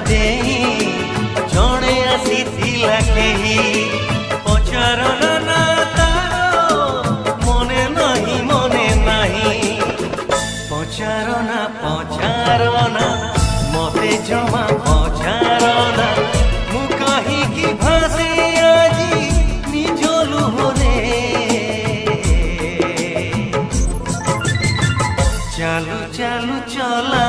देई जणे आसीथिला केही पचारना ना तारो मने नाही पचारना मते जमा पचारना मु कहिकी भासे आजी निज लुहरे चालू चालू चला